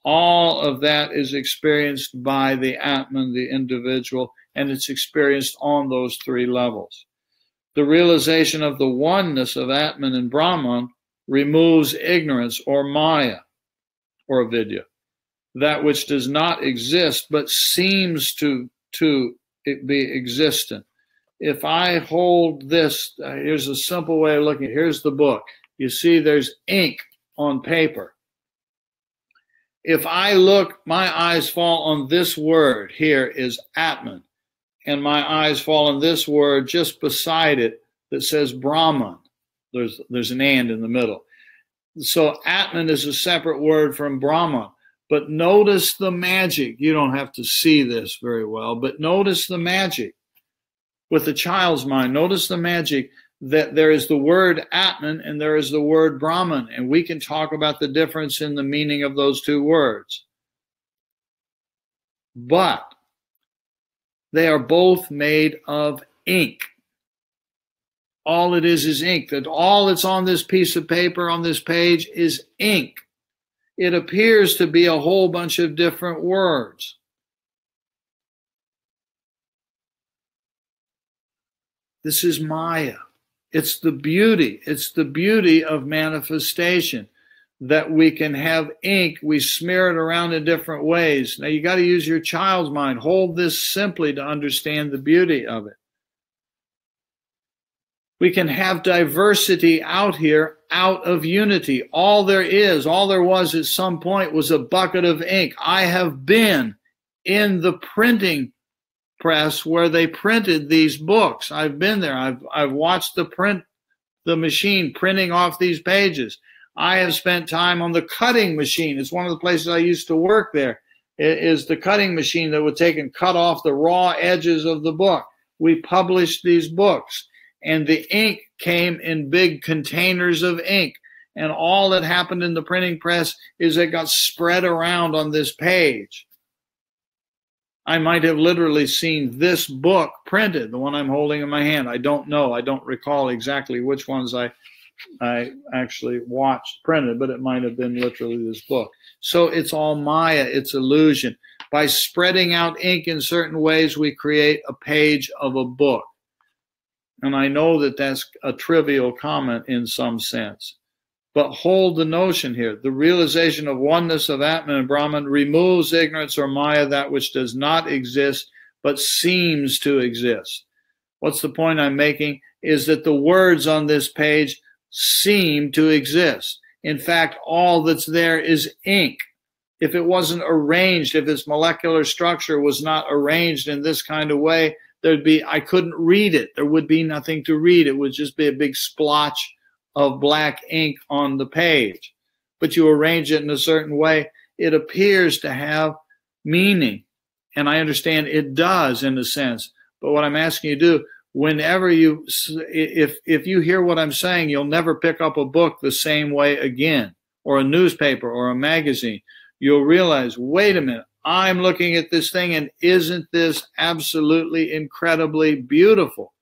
all of that is experienced by the Atman, the individual, and it's experienced on those three levels. The realization of the oneness of Atman and Brahman removes ignorance or Maya or avidya, that which does not exist but seems to be existent. If I hold this, here's a simple way of looking. Here's the book. You see there's ink on paper. If I look, my eyes fall on this word here is Atman, and my eyes fall on this word just beside it that says Brahman. There's an and in the middle. So Atman is a separate word from Brahman. But notice the magic. You don't have to see this very well, but notice the magic. With the child's mind, notice the magic that there is the word Atman and there is the word Brahman, and we can talk about the difference in the meaning of those two words. But they are both made of ink. All it is ink. That all that's on this piece of paper, on this page, is ink. It appears to be a whole bunch of different words. This is Maya. It's the beauty. It's the beauty of manifestation, that we can have ink. We smear it around in different ways. Now you got to use your child's mind. Hold this simply to understand the beauty of it. We can have diversity out here, out of unity. All there was at some point was a bucket of ink. I have been in the printing press where they printed these books. I've been there. I've watched the machine printing off these pages. I have spent time on the cutting machine. It's one of the places I used to work there. It is the cutting machine that would take and cut off the raw edges of the book. We published these books, and the ink came in big containers of ink. And all that happened in the printing press is it got spread around on this page. I might have literally seen this book printed, the one I'm holding in my hand. I don't know. I don't recall exactly which ones I actually watched printed, but it might have been literally this book. So it's all Maya. It's illusion. By spreading out ink in certain ways, we create a page of a book. And I know that that's a trivial comment in some sense. But hold the notion here. The realization of oneness of Atman and Brahman removes ignorance or Maya, that which does not exist, but seems to exist. What's the point I'm making? Is that the words on this page seem to exist. In fact, all that's there is ink. If it wasn't arranged, if its molecular structure was not arranged in this kind of way, I couldn't read it. There would be nothing to read. It would just be a big splotch of black ink on the page. But you arrange it in a certain way, it appears to have meaning. And I understand it does in a sense. But what I'm asking you to do, whenever if you hear what I'm saying, you'll never pick up a book the same way again, or a newspaper or a magazine. You'll realize, wait a minute, I'm looking at this thing, and isn't this absolutely incredibly beautiful?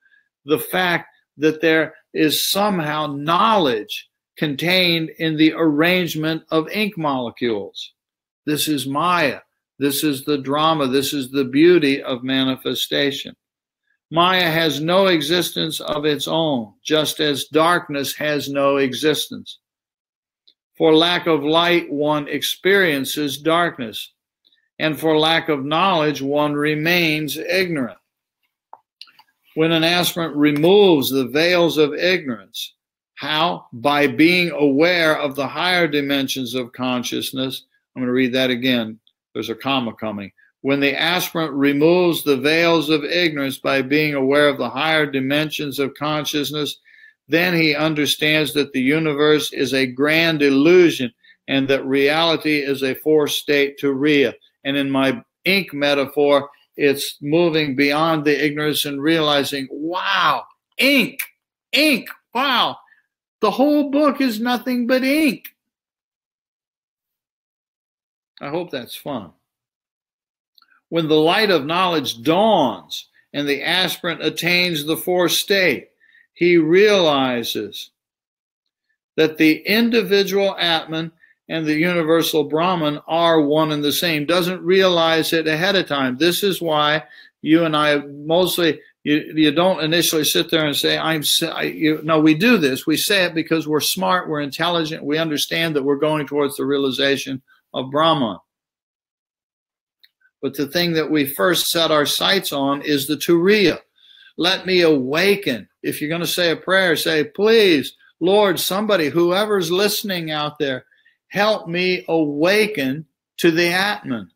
The fact that there is somehow knowledge contained in the arrangement of ink molecules. This is Maya. This is the drama. This is the beauty of manifestation. Maya has no existence of its own, just as darkness has no existence. For lack of light, one experiences darkness, and for lack of knowledge, one remains ignorant. When an aspirant removes the veils of ignorance, how? By being aware of the higher dimensions of consciousness. I'm going to read that again. There's a comma coming. When the aspirant removes the veils of ignorance by being aware of the higher dimensions of consciousness, then he understands that the universe is a grand illusion and that reality is a four-state turiya. And in my ink metaphor, it's moving beyond the ignorance and realizing, wow, ink, wow. The whole book is nothing but ink. I hope that's fun. When the light of knowledge dawns and the aspirant attains the fourth state, he realizes that the individual Atman and the universal Brahman are one and the same. Doesn't realize it ahead of time. This is why you and I mostly, you don't initially sit there and say, no, we do this. We say it because we're smart, we're intelligent, we understand that we're going towards the realization of Brahman. But the thing that we first set our sights on is the turiya. Let me awaken. If you're going to say a prayer, say, please, Lord, somebody, whoever's listening out there, help me awaken to the Atman.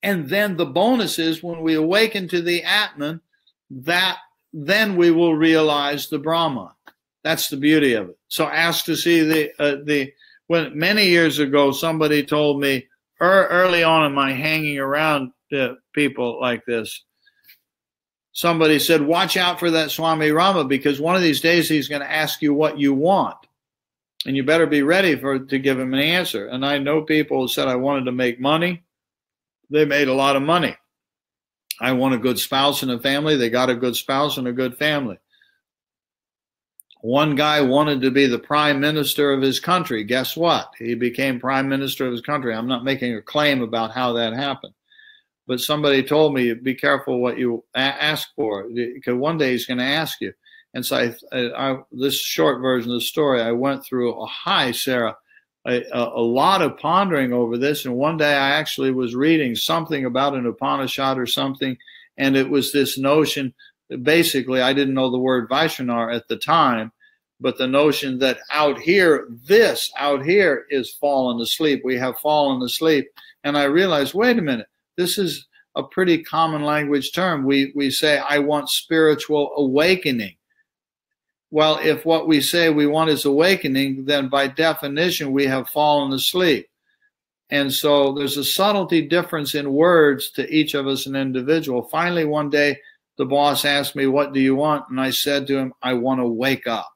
And then the bonus is when we awaken to the Atman, that then we will realize the Brahman. That's the beauty of it. So ask to see when many years ago, somebody told me early on in my hanging around people like this, somebody said, watch out for that Swami Rama, because one of these days he's going to ask you what you want. And you better be ready to give him an answer. And I know people who said, I wanted to make money. They made a lot of money. I want a good spouse and a family. They got a good spouse and a good family. One guy wanted to be the prime minister of his country. Guess what? He became prime minister of his country. I'm not making a claim about how that happened. But somebody told me, be careful what you ask for, because one day he's going to ask you. And so this short version of the story, I went through Sarah, a lot of pondering over this. And one day I actually was reading something about an Upanishad or something, and it was this notion, basically, I didn't know the word Vaishnav at the time, but the notion that out here is fallen asleep. We have fallen asleep. And I realized, wait a minute, this is a pretty common language term. We say, I want spiritual awakening. Well, if what we say we want is awakening, then by definition, we have fallen asleep. And so there's a subtlety difference in words to each of us an individual. Finally, one day, the boss asked me, what do you want? And I said to him, I want to wake up.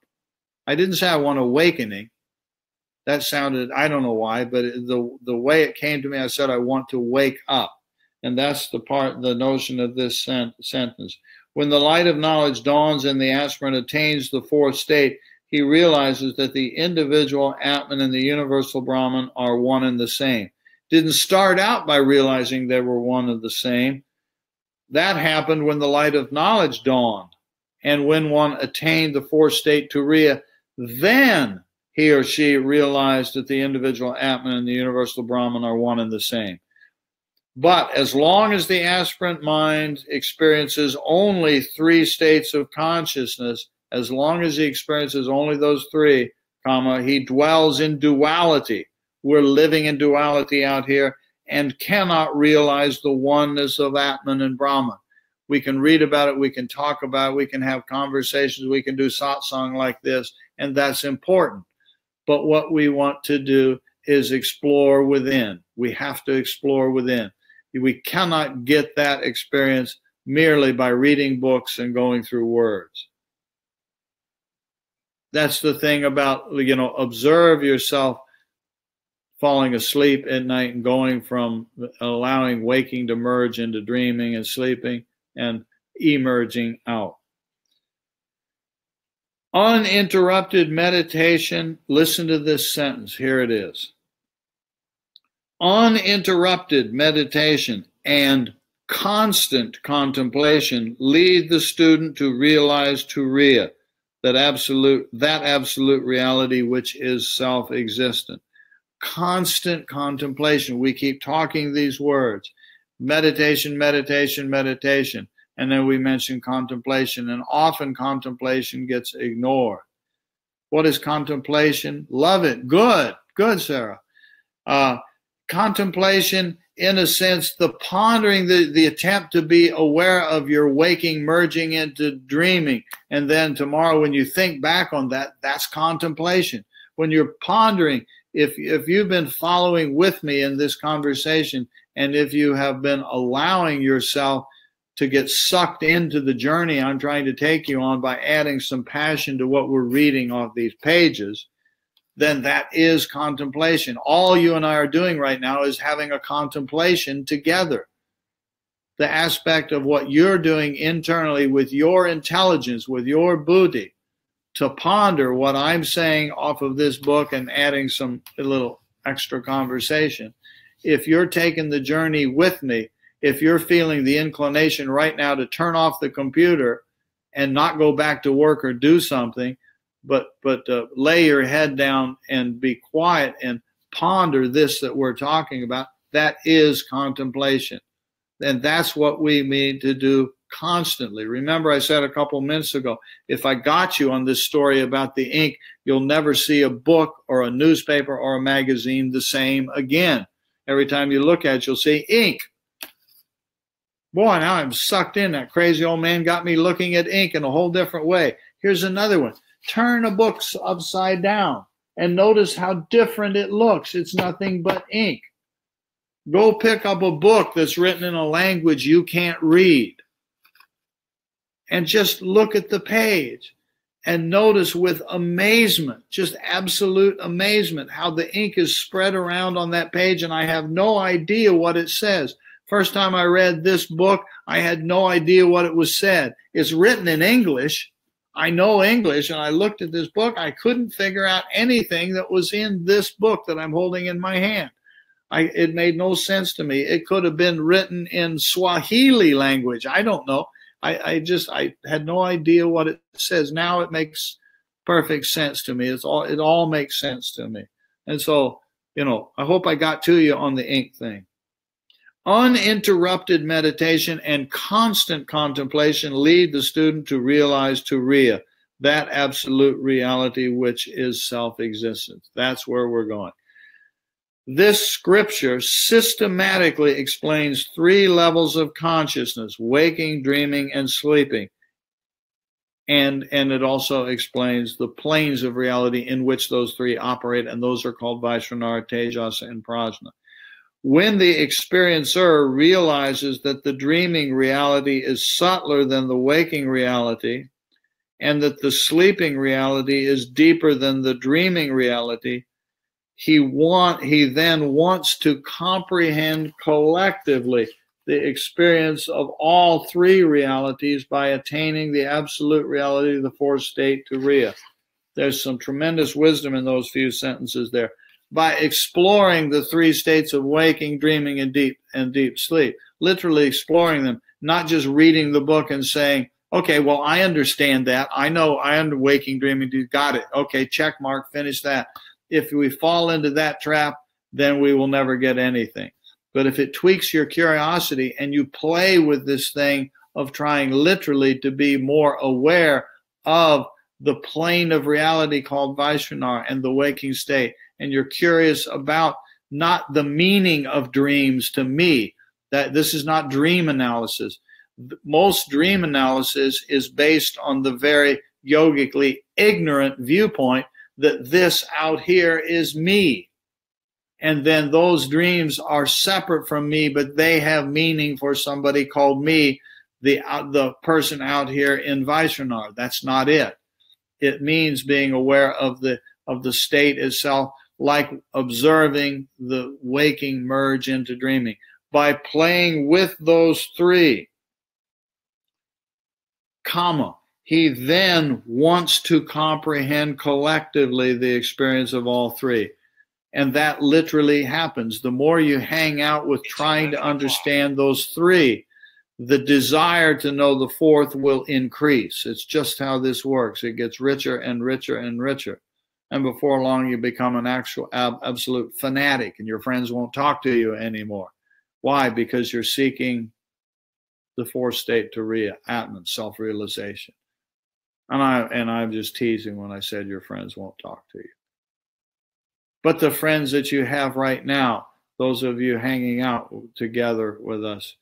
I didn't say I want awakening. That sounded, I don't know why, but the way it came to me, I said, I want to wake up. And that's the notion of this sentence. When the light of knowledge dawns and the aspirant attains the fourth state, he realizes that the individual Atman and the universal Brahman are one and the same. Didn't start out by realizing they were one and the same. That happened when the light of knowledge dawned. And when one attained the fourth state turiya, then he or she realized that the individual Atman and the universal Brahman are one and the same. But as long as the aspirant mind experiences only three states of consciousness, as long as he experiences only those three, he dwells in duality. We're living in duality out here and cannot realize the oneness of Atman and Brahman. We can read about it, we can talk about it, we can have conversations, we can do satsang like this, and that's important. But what we want to do is explore within. We have to explore within. We cannot get that experience merely by reading books and going through words. That's the thing about, observe yourself falling asleep at night and going from allowing waking to merge into dreaming and sleeping and emerging out. Uninterrupted meditation, listen to this sentence, here it is. Uninterrupted meditation and constant contemplation lead the student to realize Turiya, that absolute reality which is self-existent. Constant contemplation. We keep talking these words. Meditation, meditation, meditation. And then we mention contemplation, and often contemplation gets ignored. What is contemplation? Love it. Good. Good, Sarah. Contemplation, in a sense, the pondering, the attempt to be aware of your waking merging into dreaming. And then tomorrow when you think back on that, that's contemplation. When you're pondering, if you've been following with me in this conversation, and if you have been allowing yourself to get sucked into the journey I'm trying to take you on by adding some passion to what we're reading off these pages, then that is contemplation. All you and I are doing right now is having a contemplation together. The aspect of what you're doing internally with your intelligence, with your buddhi, to ponder what I'm saying off of this book and adding a little extra conversation. If you're taking the journey with me, if you're feeling the inclination right now to turn off the computer and not go back to work or do something, but lay your head down and be quiet and ponder this that we're talking about, that is contemplation. And that's what we need to do constantly. Remember, I said a couple minutes ago, if I got you on this story about the ink, you'll never see a book or a newspaper or a magazine the same again. Every time you look at it, you'll see ink. Boy, now I'm sucked in. That crazy old man got me looking at ink in a whole different way. Here's another one. Turn a book upside down and notice how different it looks. It's nothing but ink. Go pick up a book that's written in a language you can't read and just look at the page and notice with amazement, just absolute amazement, how the ink is spread around on that page, and I have no idea what it says. First time I read this book, I had no idea what it was said. It's written in English. I know English, and I looked at this book. I couldn't figure out anything that was in this book that I'm holding in my hand. It made no sense to me. It could have been written in Swahili language. I don't know. I had no idea what it says. Now it makes perfect sense to me. It all makes sense to me. And so, I hope I got to you on the ink thing. Uninterrupted meditation and constant contemplation lead the student to realize Turiya, that absolute reality which is self-existence. That's where we're going. This scripture systematically explains 3 levels of consciousness: waking, dreaming, and sleeping. And it also explains the planes of reality in which those 3 operate, and those are called Vaishnara, Tejasa, and Prajna. When the experiencer realizes that the dreaming reality is subtler than the waking reality, and that the sleeping reality is deeper than the dreaming reality, he then wants to comprehend collectively the experience of all 3 realities by attaining the absolute reality of the 4th state, Turiya. There's some tremendous wisdom in those few sentences there. By exploring the 3 states of waking, dreaming, and deep sleep, literally exploring them, not just reading the book and saying, okay, well, I understand that. I know I am waking, dreaming, got it. Okay, check mark, finish that. If we fall into that trap, then we will never get anything. But if it tweaks your curiosity and you play with this thing of trying literally to be more aware of the plane of reality called Vaishnara and the waking state, and you're curious about not the meaning of dreams to me, that this is not dream analysis. Most dream analysis is based on the very yogically ignorant viewpoint that this out here is me. And then those dreams are separate from me, but they have meaning for somebody called me, the person out here in Vaishnara. That's not it. It means being aware of the state itself, like observing the waking merge into dreaming. By playing with those 3, he then wants to comprehend collectively the experience of all 3. And that literally happens. The more you hang out with trying to understand those 3, the desire to know the fourth will increase. It's just how this works. It gets richer and richer and richer. And before long, you become an actual absolute fanatic, and your friends won't talk to you anymore. Why? Because you're seeking the fourth state, Turiya, Atman, self-realization. And I'm just teasing when I said your friends won't talk to you. But the friends that you have right now, those of you hanging out together with us,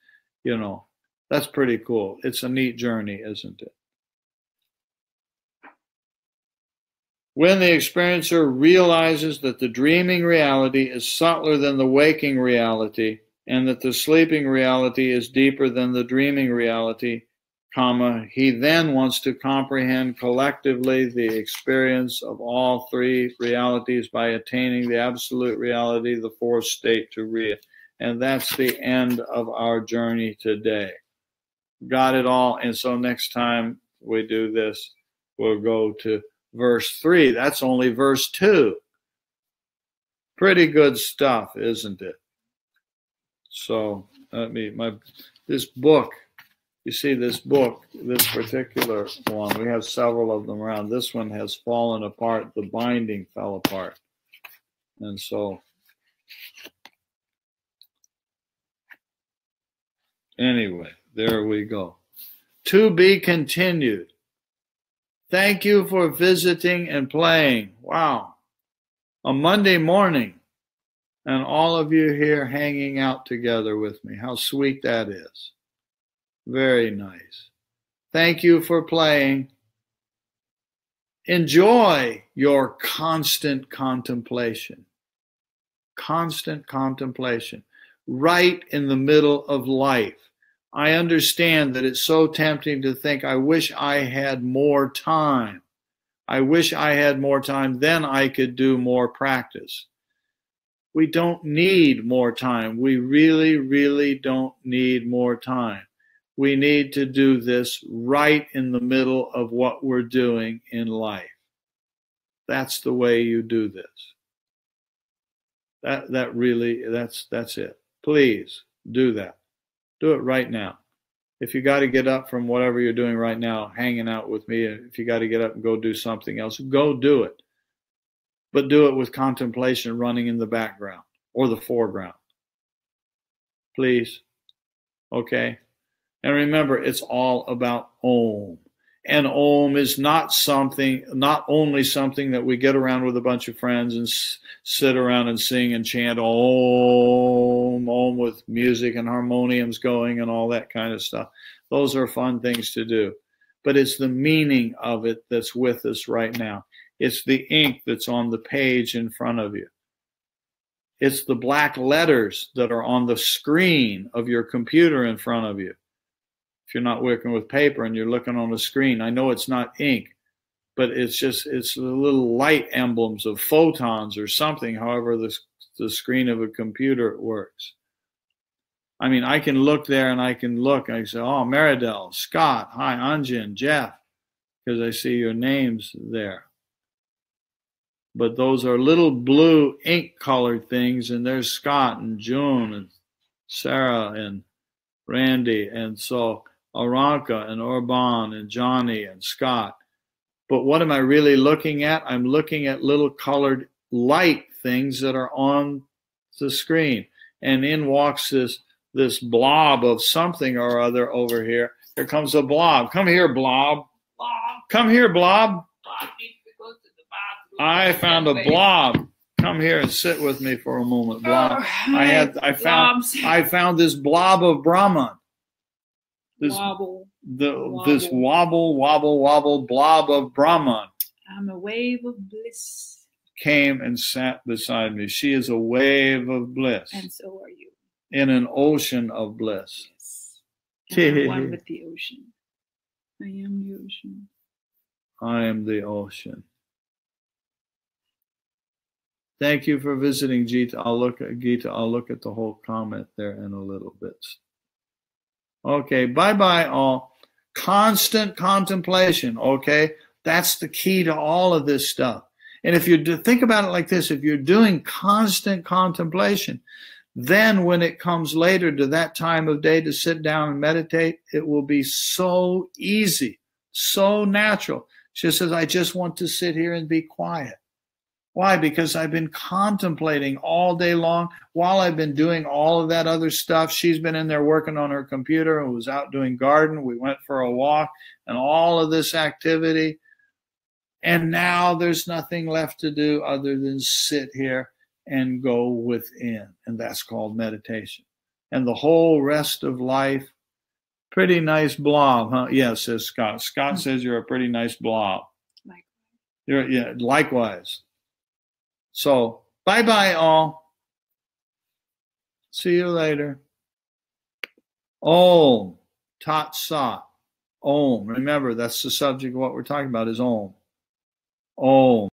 you know, that's pretty cool. It's a neat journey, isn't it? When the experiencer realizes that the dreaming reality is subtler than the waking reality, and that the sleeping reality is deeper than the dreaming reality, he then wants to comprehend collectively the experience of all three realities by attaining the absolute reality, the fourth state, Turiya. And that's the end of our journey today. Got it all? And so next time we do this, we'll go to verse 3. That's only verse 2. Pretty good stuff, isn't it? So this book, you see this book, this particular one, we have several of them around. This one has fallen apart. The binding fell apart. And so, anyway, there we go. To be continued. Thank you for visiting and playing. Wow. A Monday morning. And all of you here hanging out together with me. How sweet that is. Very nice. Thank you for playing. Enjoy your constant contemplation. Constant contemplation. Right in the middle of life. I understand that it's so tempting to think, I wish I had more time. I wish I had more time, then I could do more practice. We don't need more time. We really, really don't need more time. We need to do this right in the middle of what we're doing in life. That's the way you do this. That's it. Please do that. Do it right now. If you got to get up from whatever you're doing right now, hanging out with me, if you got to get up and go do something else, go do it. But do it with contemplation running in the background or the foreground. Please. Okay? And remember, it's all about Om. And Om is not only something that we get around with a bunch of friends and sit around and sing and chant Om, Om with music and harmoniums going and all that kind of stuff. Those are fun things to do. But it's the meaning of it that's with us right now. It's the ink that's on the page in front of you. It's the black letters that are on the screen of your computer in front of you. If you're not working with paper and you're looking on a screen, I know it's not ink, but it's the little light emblems of photons or something, however the screen of a computer works. I mean, I can look there and I can say, oh, Meridel, Scott, hi, Anjan, Jeff, because I see your names there. But those are little blue ink colored things, and there's Scott and June and Sarah and Randy, and so Aranka and Orban and Johnny and Scott. But what am I really looking at? I'm looking at little colored light things that are on the screen. And in walks this blob of something or other over here. Here comes a blob. Come here, blob. Come here, blob. I found a blob. Come here and sit with me for a moment, blob. I found this blob of Brahman. This wobble blob of Brahman. I'm a wave of bliss. Came and sat beside me. She is a wave of bliss. And so are you. In an ocean of bliss. Yes. I'm one with the ocean. I am the ocean. I am the ocean. Thank you for visiting, Gita. I'll look at the whole comment there in a little bit. Okay, bye-bye all. Constant contemplation, okay? That's the key to all of this stuff. And if you think about it like this, if you're doing constant contemplation, Then when it comes later to that time of day to sit down and meditate, it will be so easy, so natural. She says, I just want to sit here and be quiet. Why? Because I've been contemplating all day long while I've been doing all of that other stuff. She's been in there working on her computer and was out doing garden. We went for a walk and all of this activity. And now there's nothing left to do other than sit here and go within. And that's called meditation. And the whole rest of life, pretty nice blob, huh? Yeah, says Scott. Scott says you're a pretty nice blob. Likewise. So, bye-bye all. See you later. Om. Tat Sat. Om. Remember, that's the subject of what we're talking about is Om. Om.